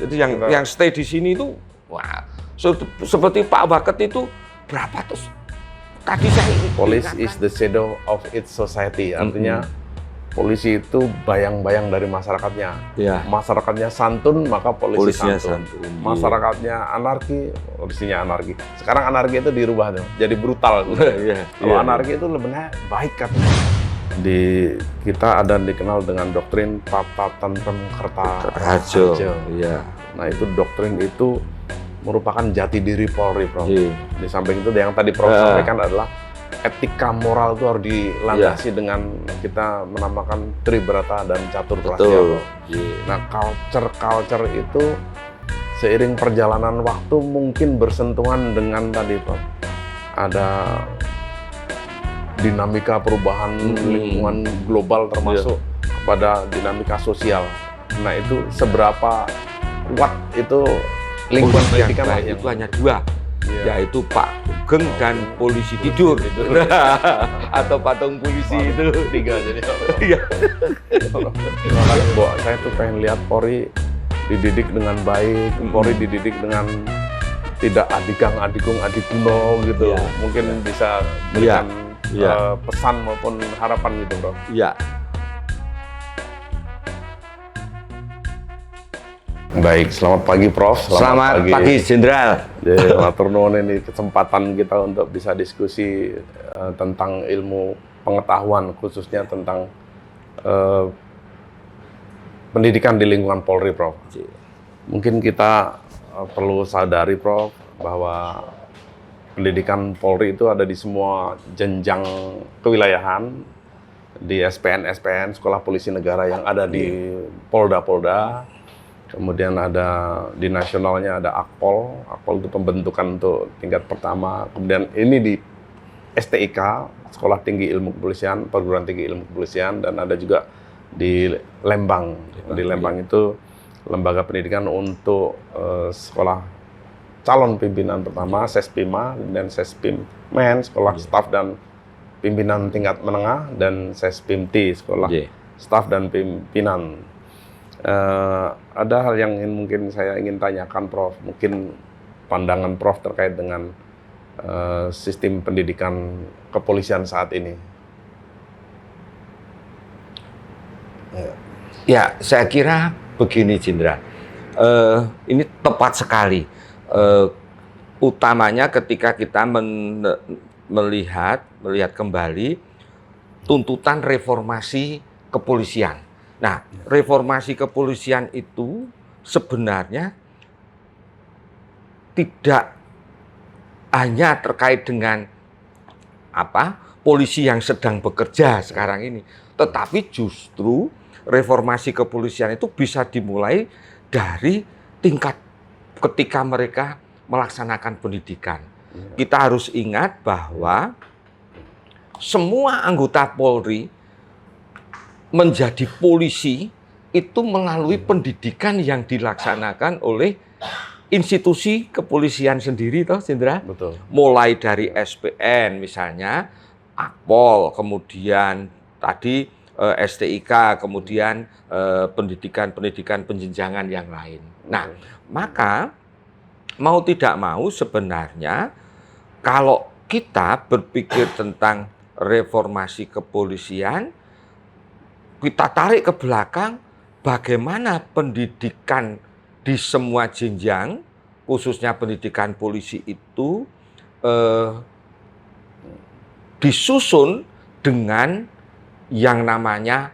Jadi yang stay di sini itu, wah, seperti Pak Waket itu berapa terus? Tadi saya Police is the shadow of its society. Artinya polisi itu bayang-bayang dari masyarakatnya. Ya. Masyarakatnya santun, maka polisinya santun. santun. Masyarakatnya anarki, polisinya anarki. Sekarang anarki itu dirubah tuh, jadi brutal. Kalau anarki itu lebihnya baik katanya. Di kita ada dikenal dengan doktrin Tata Tentrem Kerta Harjo. Iya. Nah itu doktrin itu merupakan jati diri Polri, Prof. Iya. Di samping itu yang tadi Prof sampaikan adalah etika moral itu harus dilandasi dengan kita menamakan Tribrata dan Catur Prasya. Nah, culture itu seiring perjalanan waktu mungkin bersentuhan dengan tadi, Prof. Ada dinamika perubahan lingkungan global termasuk kepada dinamika sosial. Nah, itu seberapa kuat itu lingkungan pendidikan yang itu hanya dua. Yaitu Pak Sugeng dan polisi tidur. Atau patung polisi itu 3 jadi. Iya. Saya tuh pengen lihat Polri dididik dengan baik, Polri dididik dengan tidak adigang-adigung adikuno gitu. Mungkin bisa berikan pesan maupun harapan gitu, Bro. Iya. Baik, selamat pagi Prof. Selamat pagi Jenderal. Matur nuwun, ini kesempatan kita untuk bisa diskusi tentang ilmu pengetahuan khususnya tentang pendidikan di lingkungan Polri, Prof. Mungkin kita perlu sadari, Prof, bahwa pendidikan Polri itu ada di semua jenjang kewilayahan, di SPN, Sekolah Polisi Negara yang ada di Polda-Polda. Kemudian ada di nasionalnya ada Akpol itu pembentukan untuk tingkat pertama. Kemudian ini di STIK, Sekolah Tinggi Ilmu Kepolisian, Perguruan Tinggi Ilmu Kepolisian, dan ada juga di Lembang. Di Lembang itu lembaga pendidikan untuk sekolah calon pimpinan pertama, Sespima, kemudian Sespimmen, Sekolah Staf dan Pimpinan Tingkat Menengah, dan Sespimti, Sekolah Staf dan Pimpinan. Ada hal yang mungkin saya ingin tanyakan, Prof. Mungkin pandangan Prof terkait dengan sistem pendidikan kepolisian saat ini. Ya, saya kira begini, Jenderal. Ini tepat sekali. Utamanya ketika kita melihat kembali tuntutan reformasi kepolisian. Nah, reformasi kepolisian itu sebenarnya tidak hanya terkait dengan polisi yang sedang bekerja sekarang ini, tetapi justru reformasi kepolisian itu bisa dimulai dari tingkat ketika mereka melaksanakan pendidikan. Kita harus ingat bahwa semua anggota Polri menjadi polisi itu melalui pendidikan yang dilaksanakan oleh institusi kepolisian sendiri, toh, Jenderal. Betul. Mulai dari SPN misalnya, Akpol, kemudian tadi STIK, kemudian pendidikan penjenjangan yang lain. Nah, maka mau tidak mau sebenarnya kalau kita berpikir tentang reformasi kepolisian, kita tarik ke belakang bagaimana pendidikan di semua jenjang, khususnya pendidikan polisi itu disusun dengan yang namanya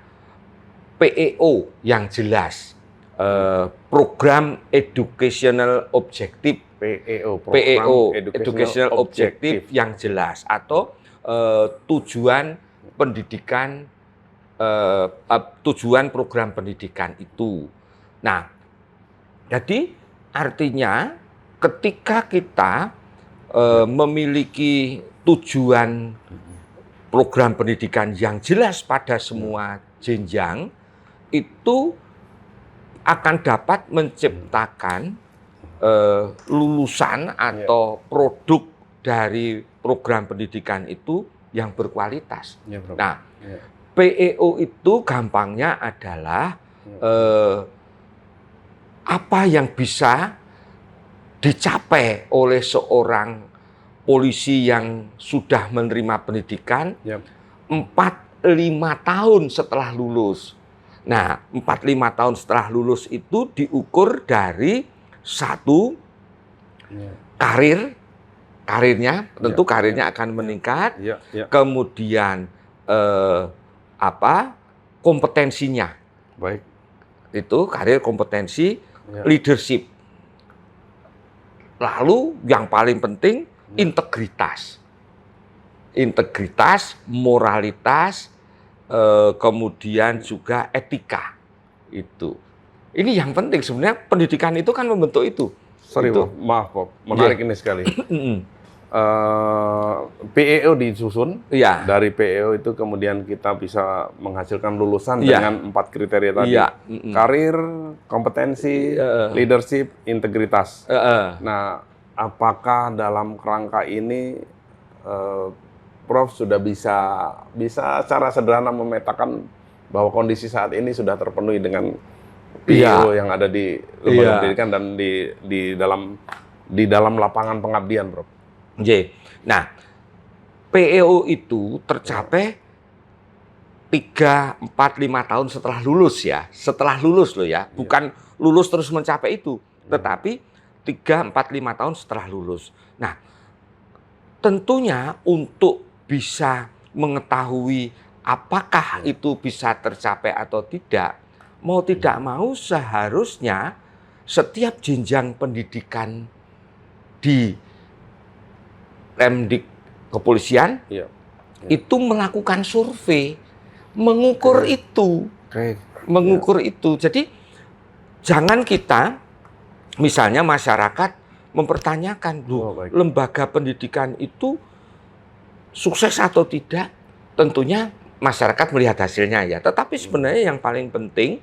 PEO yang jelas, program educational objective, PEO educational objective yang jelas, atau tujuan pendidikan, tujuan program pendidikan itu. Nah, jadi artinya ketika kita memiliki tujuan program pendidikan yang jelas pada semua jenjang, itu akan dapat menciptakan lulusan atau produk dari program pendidikan itu yang berkualitas. Nah, PEO itu gampangnya adalah apa yang bisa dicapai oleh seorang polisi yang sudah menerima pendidikan Yap. 4-5 tahun setelah lulus. Nah, 4-5 tahun setelah lulus itu diukur dari satu karirnya, tentu karirnya akan meningkat. Kemudian kompetensinya, Baik. itu karir kompetensi, leadership. Lalu yang paling penting integritas, moralitas, kemudian juga etika. Itu. Ini yang penting sebenarnya, pendidikan itu kan membentuk itu. Sorry, itu. maaf, Prof. Menarik ini sekali. PEO disusun, dari PEO itu kemudian kita bisa menghasilkan lulusan dengan 4 kriteria tadi. Karir, kompetensi, leadership, integritas. Nah, apakah dalam kerangka ini Prof sudah bisa secara sederhana memetakan bahwa kondisi saat ini sudah terpenuhi dengan PEO yang ada di lembaga pendidikan dan di dalam lapangan pengabdian, Prof? Nah, PEO itu tercapai 3-4-5 tahun setelah lulus ya. Setelah lulus loh ya, bukan lulus terus mencapai itu, tetapi 3-4-5 tahun setelah lulus. Nah, tentunya untuk bisa mengetahui apakah itu bisa tercapai atau tidak, mau tidak mau seharusnya setiap jenjang pendidikan di Lemdik Kepolisian itu melakukan survei, mengukur itu. Mengukur itu. Jadi jangan kita, misalnya masyarakat mempertanyakan, lembaga pendidikan itu sukses atau tidak, tentunya masyarakat melihat hasilnya ya. Tetapi sebenarnya yang paling penting,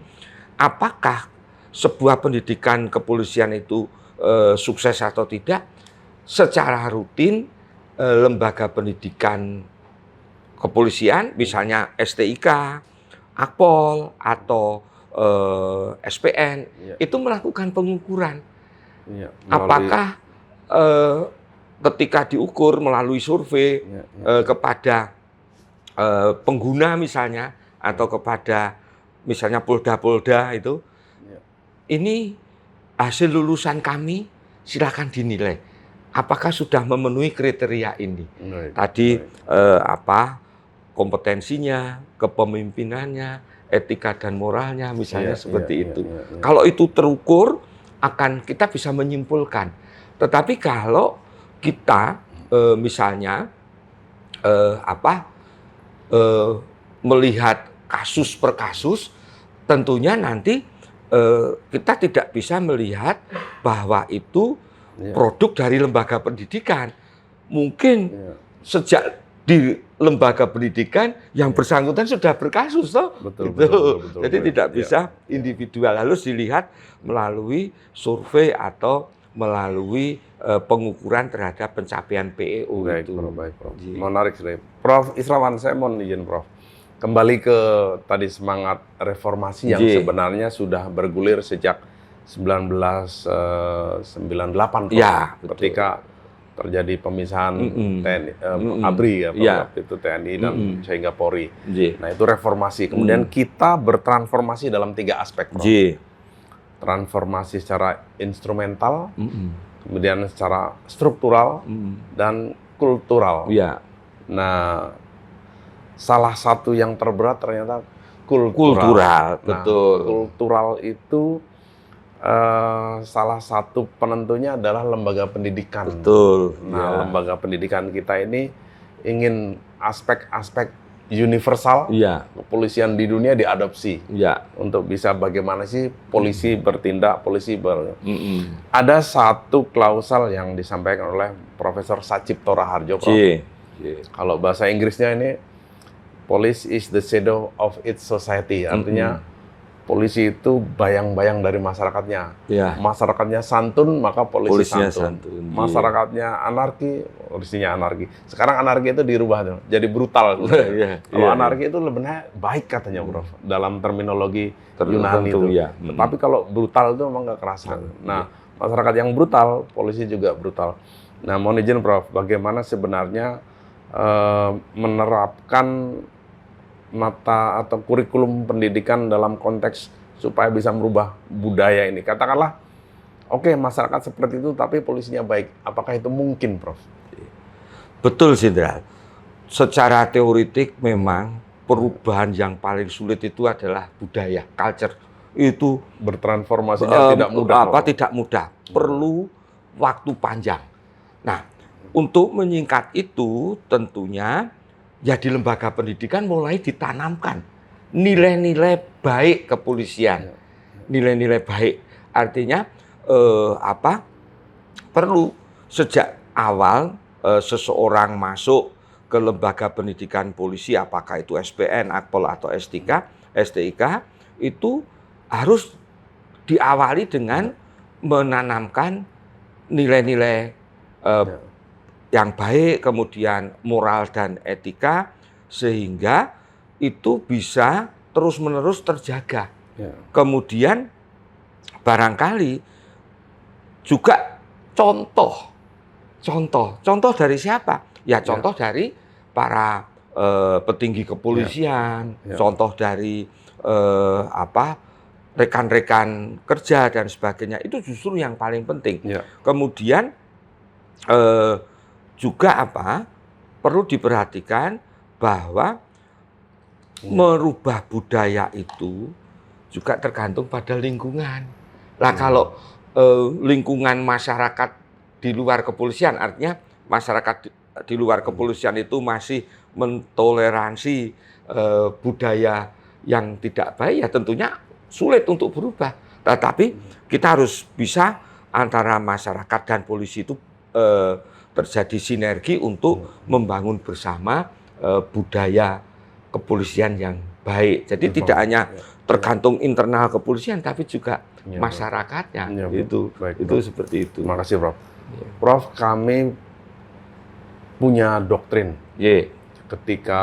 apakah sebuah pendidikan kepolisian itu sukses atau tidak, secara rutin lembaga pendidikan kepolisian, misalnya STIK, Akpol, atau SPN, itu melakukan pengukuran. Apakah ketika diukur melalui survei kepada pengguna misalnya, atau kepada misalnya polda-polda itu, ini hasil lulusan kami, silakan dinilai. Apakah sudah memenuhi kriteria ini? Tadi kompetensinya, kepemimpinannya, etika dan moralnya, misalnya seperti itu. Kalau itu terukur, kita bisa menyimpulkan. Tetapi kalau kita misalnya melihat kasus per kasus, tentunya nanti kita tidak bisa melihat bahwa itu produk dari lembaga pendidikan. Mungkin sejak di lembaga pendidikan yang bersangkutan sudah berkasus, toh. Betul. Jadi tidak bisa individual, harus dilihat melalui survei atau melalui pengukuran terhadap pencapaian PEO. Baik, Prof. Menarik sekali. Prof Israwan, saya mau izin, Prof. Kembali ke tadi semangat reformasi yang sebenarnya sudah bergulir sejak 1998, ketika terjadi pemisahan TNI, ABRI waktu itu TNI dan sehingga Polri. Nah, itu reformasi. Kemudian kita bertransformasi dalam 3 aspek, Prof. Transformasi secara instrumental, kemudian secara struktural dan kultural. Nah, salah satu yang terberat ternyata kultural. Betul. Kultural itu salah satu penentunya adalah lembaga pendidikan. Betul. Nah, lembaga pendidikan kita ini ingin aspek-aspek universal kepolisian di dunia diadopsi untuk bisa bagaimana sih polisi bertindak, Ada satu klausal yang disampaikan oleh Profesor Sacipto Raharjo, Prof. Kalau bahasa Inggrisnya ini, police is the shadow of its society, artinya polisi itu bayang-bayang dari masyarakatnya. Ya. Masyarakatnya santun, maka polisinya santun. Iya. Masyarakatnya anarki, polisinya anarki. Sekarang anarki itu dirubah tuh, jadi brutal. Iya, Kalau iya, anarki itu sebenarnya baik katanya, Prof. Dalam terminologi Yunani itu. Ya. Tapi kalau brutal itu memang nggak kerasa. Nah, masyarakat yang brutal, polisi juga brutal. Nah, mohon izin, Prof, bagaimana sebenarnya menerapkan mata atau kurikulum pendidikan dalam konteks supaya bisa merubah budaya ini. Katakanlah, oke, masyarakat seperti itu, tapi polisinya baik. Apakah itu mungkin, Prof? Betul, Jenderal. Secara teoritik memang perubahan yang paling sulit itu adalah budaya, culture. Itu bertransformasinya tidak mudah. Tidak mudah. Perlu waktu panjang. Nah, untuk menyingkat itu tentunya ya di lembaga pendidikan mulai ditanamkan nilai-nilai baik kepolisian. Nilai-nilai baik. Artinya perlu sejak awal seseorang masuk ke lembaga pendidikan polisi, apakah itu SPN, Akpol atau STIK itu harus diawali dengan menanamkan nilai-nilai yang baik, kemudian moral dan etika, sehingga itu bisa terus-menerus terjaga. Kemudian barangkali juga contoh dari siapa? Ya contoh dari para petinggi kepolisian, contoh dari rekan-rekan kerja dan sebagainya. Itu justru yang paling penting. Kemudian juga perlu diperhatikan bahwa merubah budaya itu juga tergantung pada lingkungan. Lah kalau lingkungan masyarakat di luar kepolisian, artinya masyarakat di luar kepolisian itu masih mentoleransi budaya yang tidak baik, ya tentunya sulit untuk berubah. Tetapi kita harus bisa antara masyarakat dan polisi itu terjadi sinergi untuk membangun bersama budaya kepolisian yang baik. Jadi tidak hanya tergantung internal kepolisian, tapi juga masyarakatnya. Itu seperti itu. Terima kasih, Prof. Prof, kami punya doktrin. Ketika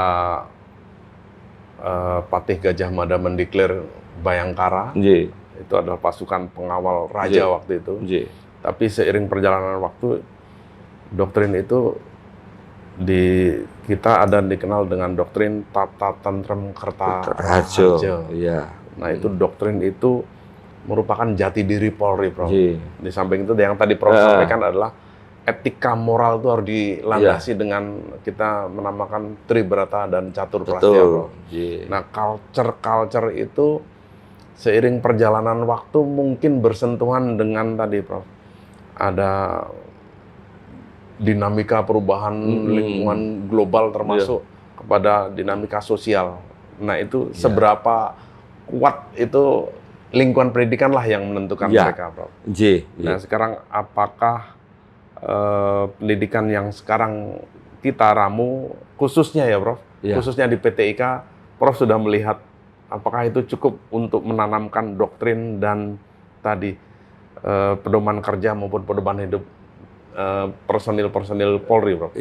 Patih Gajah Mada mendeklar Bayangkara, itu adalah pasukan pengawal raja waktu itu. Tapi seiring perjalanan waktu, doktrin itu kita ada dikenal dengan doktrin Tata Tentrem Kertaraharja. Nah, itu doktrin itu merupakan jati diri Polri, Prof. Di samping itu yang tadi Prof sampaikan adalah etika moral itu harus dilandasi dengan kita menamakan Tribrata dan Catur Prastya, Prof. Nah, culture itu seiring perjalanan waktu mungkin bersentuhan dengan tadi, Prof. Ada dinamika perubahan lingkungan global termasuk kepada dinamika sosial. Nah, itu seberapa kuat itu lingkungan pendidikan lah yang menentukan mereka, Prof. Nah, sekarang apakah pendidikan yang sekarang kita ramu, khususnya ya, Prof, khususnya di PTIK, Prof sudah melihat apakah itu cukup untuk menanamkan doktrin dan tadi pedoman kerja maupun pedoman hidup personil Polri, Prof?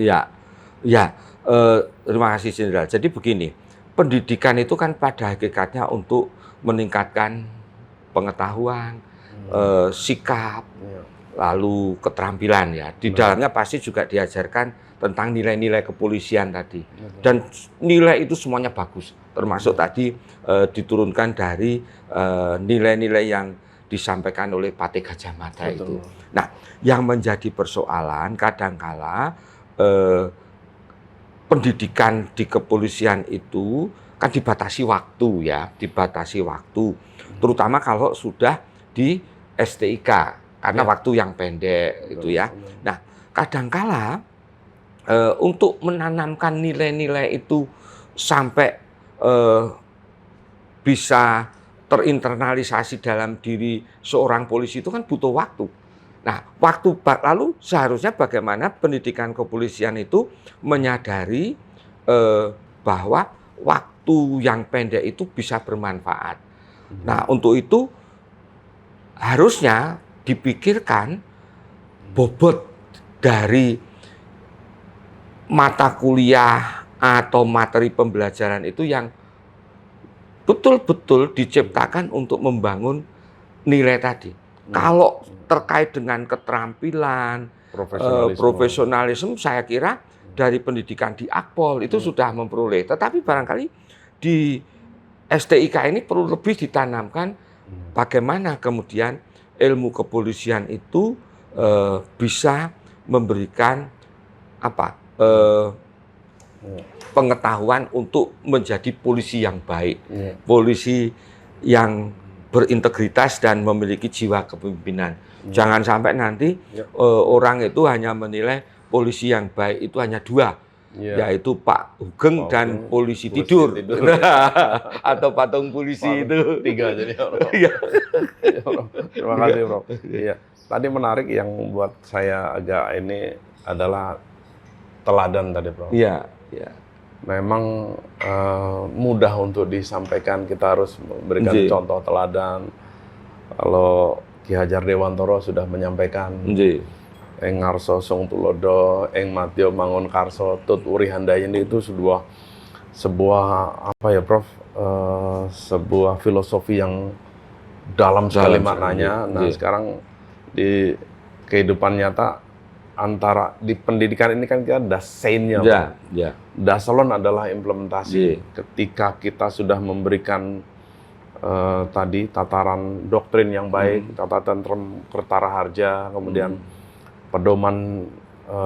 Terima kasih, Jenderal. Jadi begini, pendidikan itu kan pada hakikatnya untuk meningkatkan pengetahuan, sikap, lalu keterampilan ya. Di dalamnya pasti juga diajarkan tentang nilai-nilai kepolisian tadi. Dan nilai itu semuanya bagus, termasuk tadi diturunkan dari nilai-nilai yang disampaikan oleh Patih Gajah Mada itu. Nah, yang menjadi persoalan kadangkala pendidikan di kepolisian itu kan dibatasi waktu ya, terutama kalau sudah di STIK karena waktu yang pendek itu ya. Nah, kadangkala untuk menanamkan nilai-nilai itu sampai bisa terinternalisasi dalam diri seorang polisi itu kan butuh waktu. Nah, lalu seharusnya bagaimana pendidikan kepolisian itu menyadari bahwa waktu yang pendek itu bisa bermanfaat. Nah, untuk itu harusnya dipikirkan bobot dari mata kuliah atau materi pembelajaran itu yang betul-betul diciptakan untuk membangun nilai tadi. Kalau terkait dengan keterampilan, profesionalisme, saya kira dari pendidikan di Akpol itu sudah memperoleh. Tetapi barangkali di STIK ini perlu lebih ditanamkan bagaimana kemudian ilmu kepolisian itu bisa memberikan pengetahuan untuk menjadi polisi yang baik, polisi yang berintegritas dan memiliki jiwa kepemimpinan. Jangan sampai nanti orang itu hanya menilai polisi yang baik itu hanya dua, yaitu Pak Hugeng dan polisi tidur. Atau patung polisi itu. 3 jadi. Terima kasih, Prof. Iya. Tadi menarik yang buat saya agak ini adalah teladan tadi, Prof. Iya, iya. Memang mudah untuk disampaikan, kita harus memberikan contoh teladan. Kalau Ki Hajar Dewantoro sudah menyampaikan, Eng Ngarso Sung Tulodo, Eng Matio Mangun Karso, Tut Uri Handayani, itu sebuah apa ya, Prof? Sebuah filosofi yang dalam sekali maknanya. Nah, sekarang di kehidupan nyata antara di pendidikan ini kan kita dasainnya, dasalon adalah implementasi. Ketika kita sudah memberikan tadi tataran doktrin yang baik, tataran Kertara Harja, kemudian pedoman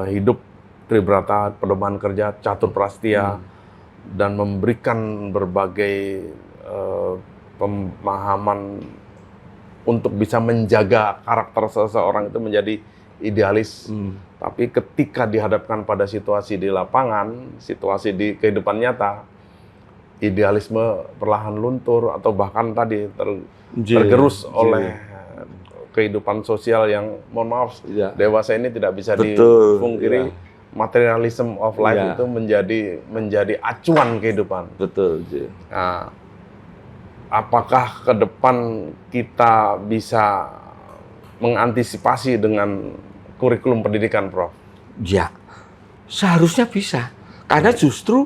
hidup Tribrata, pedoman kerja Catur Prastia, dan memberikan berbagai pemahaman untuk bisa menjaga karakter seseorang itu menjadi idealis. Tapi ketika dihadapkan pada situasi di lapangan, situasi di kehidupan nyata, idealisme perlahan luntur atau bahkan tadi tergerus oleh kehidupan sosial yang, mohon maaf, dewasa ini tidak bisa dipungkiri. Materialism of life itu menjadi acuan kehidupan. Betul. Nah, apakah ke depan kita bisa mengantisipasi dengan kurikulum pendidikan, Prof? Ya, seharusnya bisa. Karena justru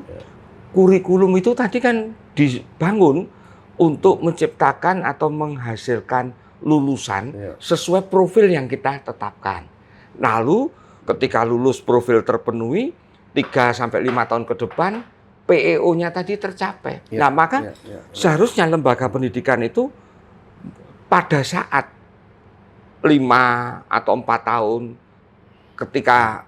kurikulum itu tadi kan dibangun untuk menciptakan atau menghasilkan lulusan sesuai profil yang kita tetapkan. Lalu ketika lulus profil terpenuhi, 3-5 tahun ke depan, PEO-nya tadi tercapai. Nah, maka seharusnya lembaga pendidikan itu pada saat 5 atau 4 tahun ketika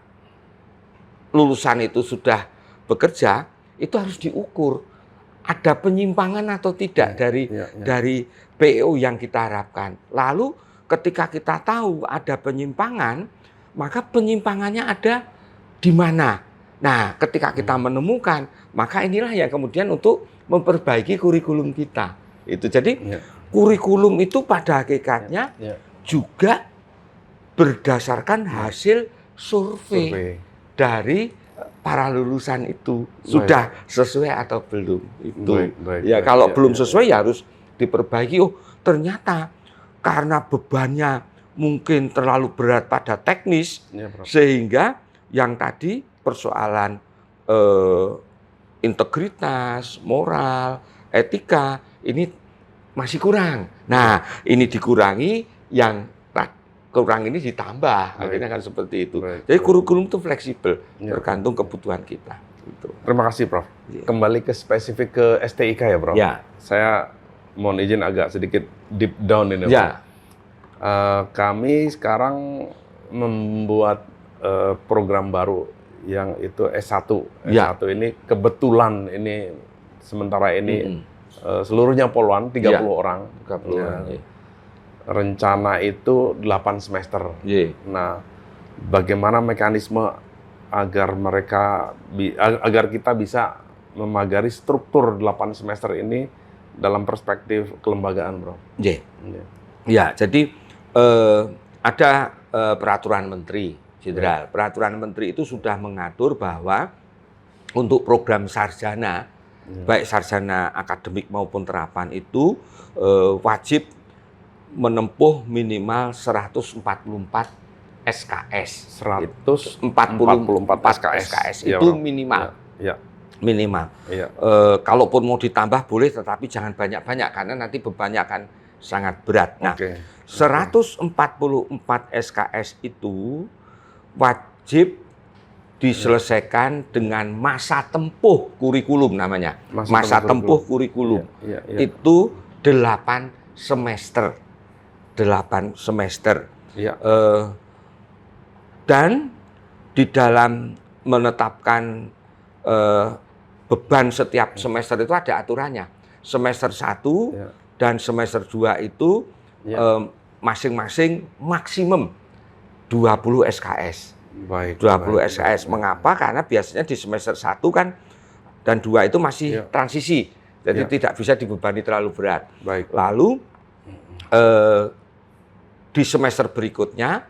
lulusan itu sudah bekerja, itu harus diukur ada penyimpangan atau tidak dari PEO yang kita harapkan. Lalu ketika kita tahu ada penyimpangan, maka penyimpangannya ada di mana. Nah, ketika kita menemukan, maka inilah yang kemudian untuk memperbaiki kurikulum kita. Itu jadi kurikulum itu pada hakikatnya juga berdasarkan hasil survei dari para lulusan itu sudah sesuai atau belum. Itu kalau belum sesuai ya harus diperbaiki. Oh, ternyata karena bebannya mungkin terlalu berat pada teknis, sehingga yang tadi persoalan integritas, moral, etika ini masih kurang. Nah, ini dikurangi, yang kurang ini ditambah. Akhirnya kan seperti itu. Jadi kurikulum itu fleksibel, tergantung kebutuhan kita. Gitu. Terima kasih, Prof. Kembali ke spesifik ke STIK ya, Prof. Saya mohon izin agak sedikit deep down ini, Prof. Kami sekarang membuat program baru yang itu S1. S1 ini kebetulan ini sementara ini seluruhnya poluan 30 orang. 30 orang. Rencana itu 8 semester. Nah, bagaimana mekanisme agar kita bisa memagari struktur 8 semester ini dalam perspektif kelembagaan, Bro? Ya, jadi ada peraturan menteri jenderal. Peraturan menteri itu sudah mengatur bahwa untuk program sarjana baik sarjana akademik maupun terapan itu wajib menempuh minimal 144 SKS. 144 SKS ya, itu Bro. minimal. Ya. Minimal. Ya. Kalaupun mau ditambah boleh, tetapi jangan banyak-banyak karena nanti bebannya akan sangat berat. Nah, 144 SKS itu wajib diselesaikan dengan masa tempuh kurikulum namanya. Masa tempuh kurikulum. Itu 8 semester. 8 semester. Ya. Dan di dalam menetapkan beban setiap semester itu ada aturannya. Semester 1 dan semester 2 itu masing-masing maksimum 20 SKS. Baik. 20 SKS. Mengapa? Karena biasanya di semester 1 kan dan 2 itu masih transisi. Jadi tidak bisa dibebani terlalu berat. Baik. Lalu di semester berikutnya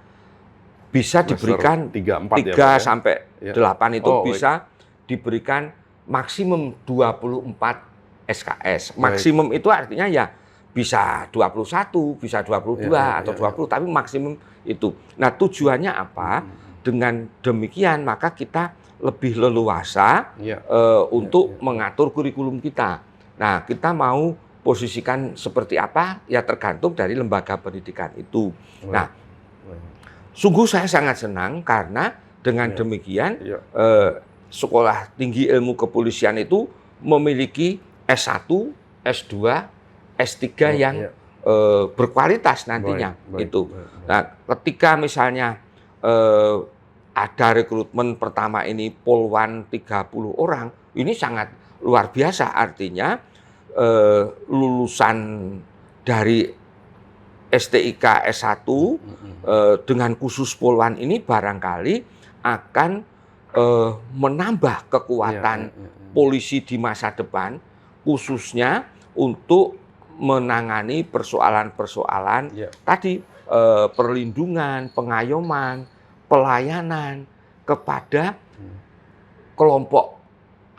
bisa diberikan 3 sampai 8 itu bisa diberikan maksimum 24 SKS. Maksimum itu artinya ya bisa 21, bisa 22 atau 20, tapi maksimum itu. Nah, tujuannya apa? Dengan demikian maka kita lebih leluasa untuk mengatur kurikulum kita. Nah, kita mau posisikan seperti apa? Ya tergantung dari lembaga pendidikan itu. Nah, sungguh saya sangat senang karena dengan demikian Sekolah Tinggi Ilmu Kepolisian itu memiliki S1, S2, S3 yang berkualitas nantinya itu. Nah, ketika misalnya ada rekrutmen pertama ini Polwan 30 orang, ini sangat luar biasa, artinya lulusan dari STIK S1 dengan khusus Polwan ini barangkali akan menambah kekuatan polisi di masa depan, khususnya untuk menangani persoalan-persoalan tadi perlindungan, pengayoman, pelayanan kepada kelompok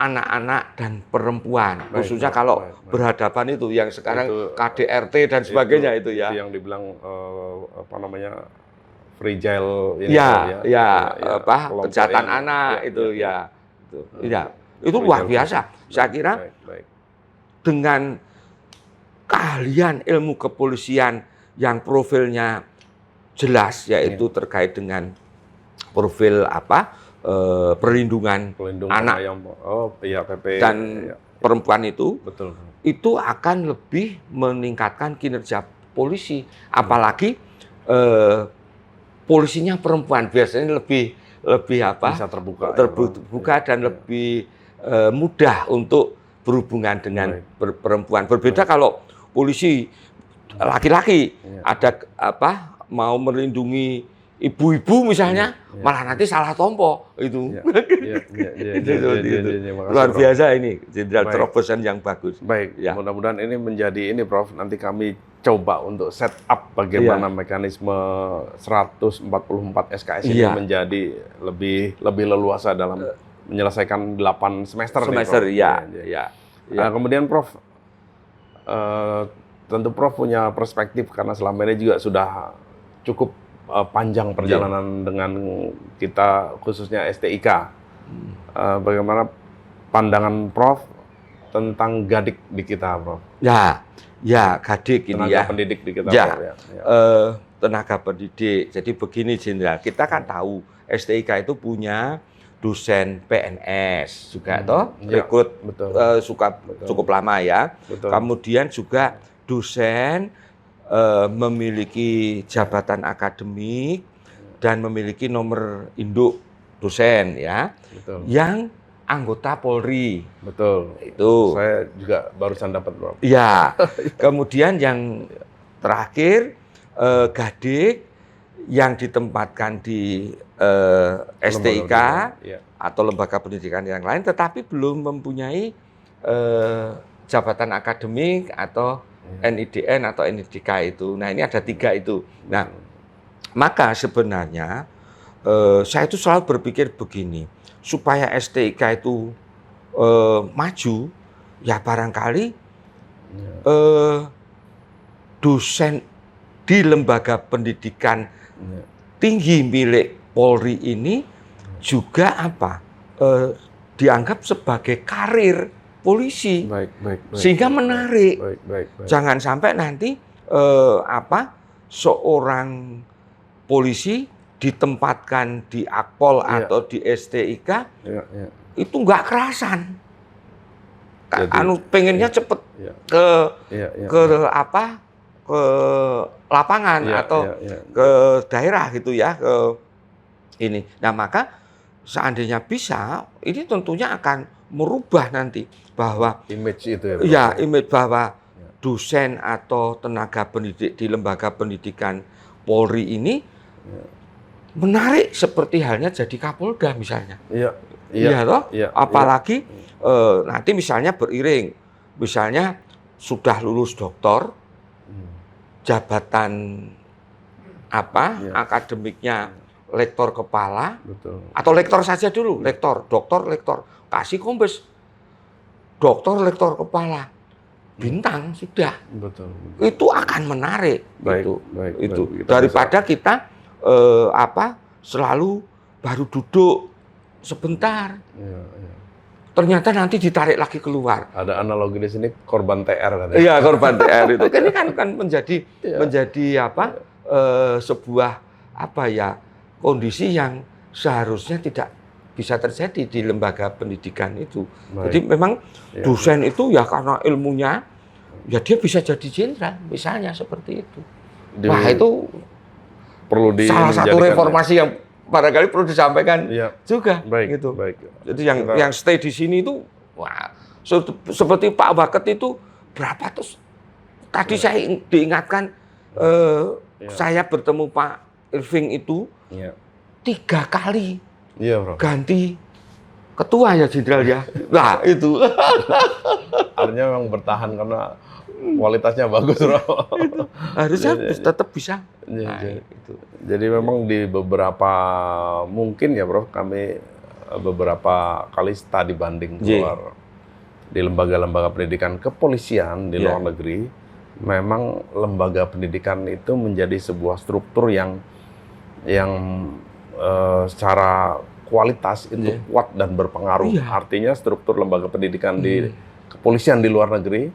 anak-anak dan perempuan, khususnya kalau berhadapan itu yang sekarang itu, KDRT dan sebagainya itu ya. Itu yang dibilang apa namanya fragile ini kejahatan anak itu itu luar biasa. Saya kira dengan keahlian ilmu kepolisian yang profilnya jelas, yaitu terkait dengan profil perlindungan anak dan perempuan itu akan lebih meningkatkan kinerja polisi, apalagi polisinya perempuan biasanya lebih bisa terbuka dan lebih mudah untuk berhubungan dengan perempuan. Berbeda kalau polisi laki-laki ada mau melindungi ibu-ibu misalnya, malah nanti salah tompo itu. Luar biasa ini jenderal terobosan yang bagus. Baik, mudah-mudahan ini menjadi ini Prof. Nanti kami coba untuk set up bagaimana mekanisme 144 SKS ini menjadi lebih leluasa dalam menyelesaikan 8 semester. Nah, kemudian Prof, tentu Prof punya perspektif karena selama ini juga sudah cukup panjang perjalanan dengan kita khususnya STIK. Bagaimana pandangan Prof tentang Gadik di kita, Prof? Gadik ini tenaga pendidik di kita. Tenaga pendidik. Jadi begini Jenderal, kita kan tahu STIK itu punya dosen PNS juga rekrut cukup lama ya. Kemudian juga dosen memiliki jabatan akademik dan memiliki nomor induk dosen ya. Yang anggota Polri. Itu. Saya juga barusan dapat, Bro. Ya. Kemudian yang terakhir Gadik yang ditempatkan di STIK atau lembaga pendidikan yang lain, tetapi belum mempunyai jabatan akademik atau NIDN atau NIDK itu. Nah, ini ada 3 itu. Nah, maka sebenarnya saya itu selalu berpikir begini, supaya STIK itu maju, ya barangkali dosen di lembaga pendidikan tinggi milik Polri ini juga dianggap sebagai karir polisi, sehingga menarik. Jangan sampai nanti seorang polisi ditempatkan di Akpol atau di STIK itu nggak kerasan. Pengennya cepet ke lapangan atau ke daerah gitu ya, ke ini. Nah, maka seandainya bisa, ini tentunya akan merubah nanti bahwa image itu image bahwa dosen atau tenaga pendidik di lembaga pendidikan Polri ini menarik seperti halnya jadi Kapolda misalnya. Apalagi nanti misalnya beriring, misalnya sudah lulus doktor, jabatan akademiknya lektor kepala, atau lektor saja dulu, lektor, doktor, lektor, kasih kombes, doktor, lektor kepala, bintang sudah, itu akan menarik, itu. Daripada kita selalu baru duduk sebentar, ternyata nanti ditarik lagi keluar. Ada analogi di sini korban TR katanya. Iya, korban TR itu, ini kan menjadi sebuah kondisi yang seharusnya tidak bisa terjadi di lembaga pendidikan itu. Jadi memang dosen itu ya karena ilmunya, ya dia bisa jadi jenderal, misalnya seperti itu. Wah, itu perlu salah satu reformasi yang barangkali perlu disampaikan juga. Gitu. Jadi yang stay di sini itu, wah, seperti Pak Waket itu berapa terus? Tadi saya diingatkan, saya bertemu Pak Irving itu 3 kali ganti ketua ya jenderal ya. Nah itu. Artinya memang bertahan karena kualitasnya bagus, Bro. Harusnya tetap bisa. Itu. Jadi memang di beberapa mungkin ya, Bro, kami beberapa kali studi banding keluar di lembaga-lembaga pendidikan kepolisian di luar negeri, memang lembaga pendidikan itu menjadi sebuah struktur yang secara kualitas itu kuat dan berpengaruh. Artinya struktur lembaga pendidikan di kepolisian di luar negeri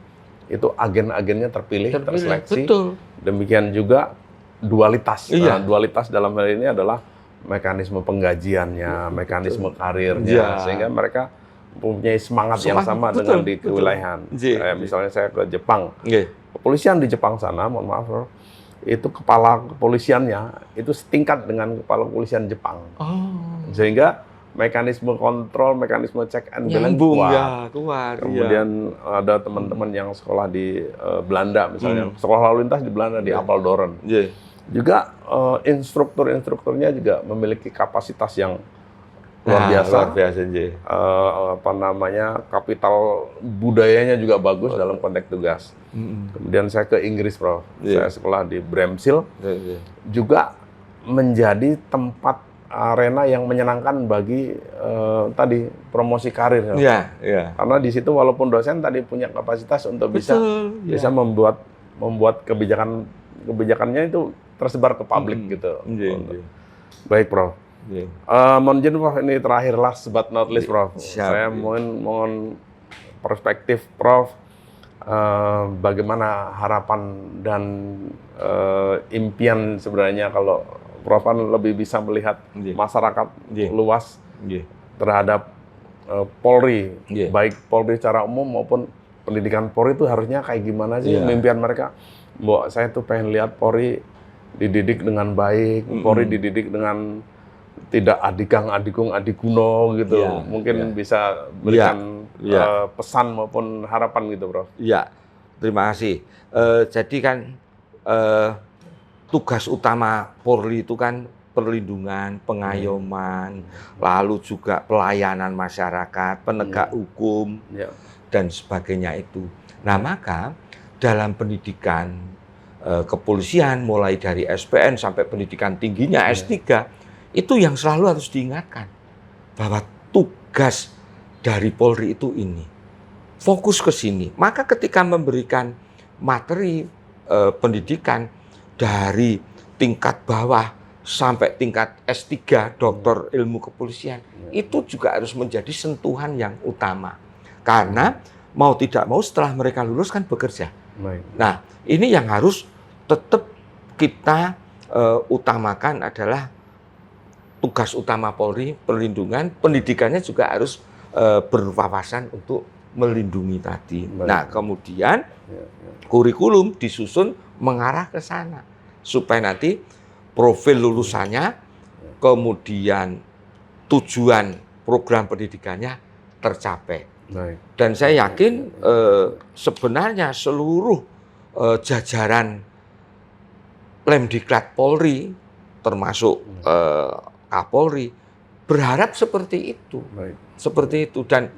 itu agen-agennya terpilih, terseleksi. Betul. Demikian juga dualitas. Nah, dualitas dalam hal ini adalah mekanisme penggajiannya, mekanisme karirnya, sehingga mereka mempunyai semangat yang sama dengan di kewilayahan. Misalnya saya ke Jepang, kepolisian di Jepang sana, mohon maaf, itu kepala kepolisiannya itu setingkat dengan kepala kepolisian Jepang. Sehingga mekanisme kontrol, mekanisme check and balance kuat. Kemudian ada teman-teman yang sekolah di Belanda, misalnya sekolah lalu lintas di Belanda di Apeldoorn. Juga instrukturnya juga memiliki kapasitas yang luar biasa. Kapital budayanya juga bagus dalam konteks tugas. Kemudian saya ke Inggris, Prof. Saya sekolah di Bramshill. Juga menjadi tempat arena yang menyenangkan bagi promosi karir. Karena di situ walaupun dosen tadi punya kapasitas untuk bisa membuat kebijakannya itu tersebar ke publik gitu. Baik, Prof. Mohon izin, Prof, ini terakhir last but not least, Prof. Saya mohon perspektif Prof, bagaimana harapan dan impian sebenarnya kalau Prof kan lebih bisa melihat masyarakat luas terhadap Polri, baik Polri secara umum maupun pendidikan Polri itu harusnya kayak gimana sih impian mereka? Mbak, saya tuh pengen lihat Polri dididik dengan baik, Polri dididik dengan tidak adikang, adikuno gitu. Mungkin bisa berikan pesan maupun harapan gitu, Prof. Iya, terima kasih. Jadi kan tugas utama Polri itu kan perlindungan, pengayoman, lalu juga pelayanan masyarakat, penegak hukum, dan sebagainya itu. Nah, maka dalam pendidikan kepolisian, mulai dari SPN sampai pendidikan tingginya S3, itu yang selalu harus diingatkan, bahwa tugas dari Polri itu ini. fokus ke sini. Maka ketika memberikan materi pendidikan dari tingkat bawah sampai tingkat S3, doktor ilmu kepolisian, itu juga harus menjadi sentuhan yang utama. Karena mau tidak mau setelah mereka lulus kan bekerja. Nah, ini yang harus tetap kita utamakan adalah tugas utama Polri, perlindungan, pendidikannya juga harus berwawasan untuk melindungi tadi. Nah, kemudian kurikulum disusun mengarah ke sana supaya nanti profil lulusannya, kemudian tujuan program pendidikannya tercapai. Dan saya yakin sebenarnya seluruh jajaran Lemdiklat Polri, termasuk Kapolri, berharap seperti itu. Seperti itu, dan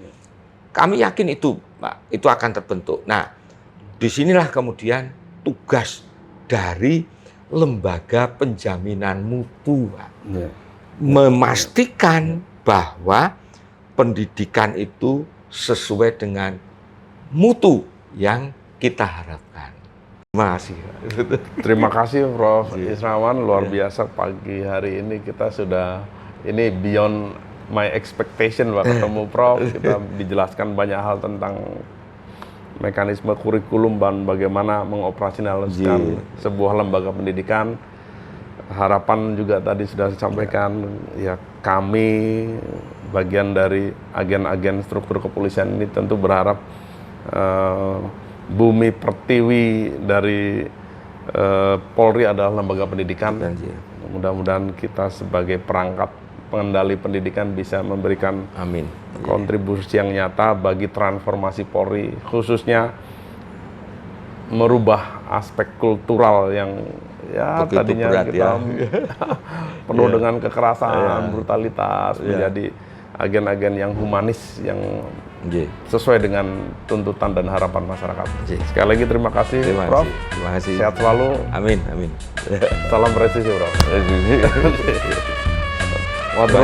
kami yakin itu, Pak, itu akan terbentuk. Nah, disinilah kemudian tugas dari lembaga penjaminan mutu, Pak. Memastikan bahwa pendidikan itu sesuai dengan mutu yang kita harapkan. Terima kasih. Terima kasih Prof. Israwan, luar biasa pagi hari ini kita sudah, ini beyond my expectation Pak, ketemu Prof. Kita dijelaskan banyak hal tentang mekanisme kurikulum dan bagaimana mengoperasionalkan sebuah lembaga pendidikan. Harapan juga tadi sudah disampaikan, ya kami bagian dari agen-agen struktur kepolisian ini tentu berharap bumi pertiwi dari Polri adalah lembaga pendidikan. Mudah-mudahan kita sebagai perangkat pengendali pendidikan bisa memberikan kontribusi yang nyata bagi transformasi Polri, khususnya merubah aspek kultural yang ya begitu tadinya berat, kita penuh dengan kekerasan, brutalitas, menjadi agen-agen yang humanis, yang sesuai dengan tuntutan dan harapan masyarakat. Sekali lagi terima kasih, Prof. Terima kasih. Sehat selalu. Amin, amin. Salam presisi, Prof. Luar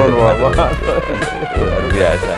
biasa.